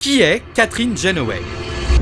Qui est Kathryn Janeway?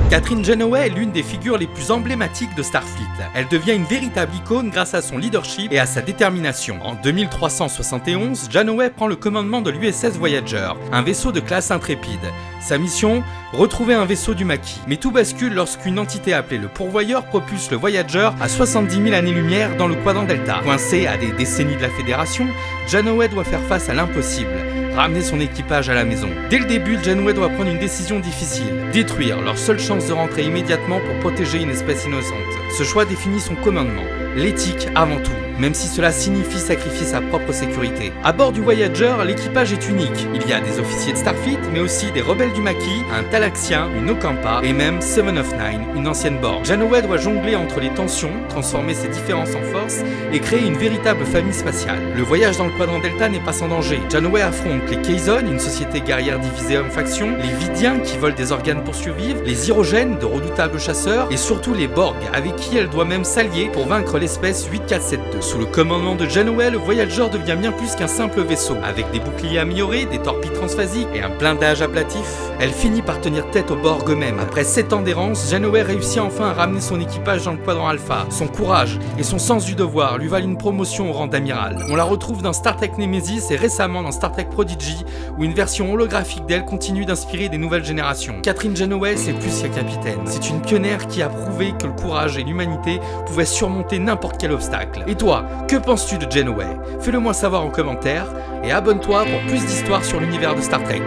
Kathryn Janeway est l'une des figures les plus emblématiques de Starfleet. Elle devient une véritable icône grâce à son leadership et à sa détermination. En 2371, Janeway prend le commandement de l'USS Voyager, un vaisseau de classe intrépide. Sa mission, retrouver un vaisseau du Maquis. Mais tout bascule lorsqu'une entité appelée le Pourvoyeur propulse le Voyager à 70 000 années-lumière dans le quadrant Delta. Coincée à des décennies de la Fédération, Janeway doit faire face à l'impossible, ramener son équipage à la maison. Dès le début, Janeway doit prendre une décision difficile, détruire leur seule chance de rentrer immédiatement pour protéger une espèce innocente. Ce choix définit son commandement, l'éthique avant tout, même si cela signifie sacrifier sa propre sécurité. À bord du Voyager, l'équipage est unique. Il y a des officiers de Starfleet, mais aussi des rebelles du Maquis, un Talaxien, une Ocampa et même Seven of Nine, une ancienne Borg. Janeway doit jongler entre les tensions, transformer ses différences en force et créer une véritable famille spatiale. Le voyage dans le quadrant Delta n'est pas sans danger. Janeway affronte les Kazon, une société guerrière divisée en factions, les Vidiens qui volent des organes pour survivre, les Hirogènes, de redoutables chasseurs, et surtout les Borg, avec qui elle doit même s'allier pour vaincre l'espèce 8472. Sous le commandement de Janeway, le Voyager devient bien plus qu'un simple vaisseau. Avec des boucliers améliorés, des torpilles transphasiques et un blindage ablatif, elle finit par tenir tête aux Borg eux-mêmes. Après 7 ans d'errance, Janeway réussit enfin à ramener son équipage dans le quadrant Alpha. Son courage et son sens du devoir lui valent une promotion au rang d'amiral. On la retrouve dans Star Trek Nemesis et récemment dans Star Trek Prodigy, où une version holographique d'elle continue d'inspirer des nouvelles générations. Kathryn Janeway, c'est plus qu'un capitaine. C'est une pionnière qui a prouvé que le courage et l'humanité pouvaient surmonter n'importe quel obstacle. Et toi, que penses-tu de Janeway? Fais-le moi savoir en commentaire et abonne-toi pour plus d'histoires sur l'univers de Star Trek.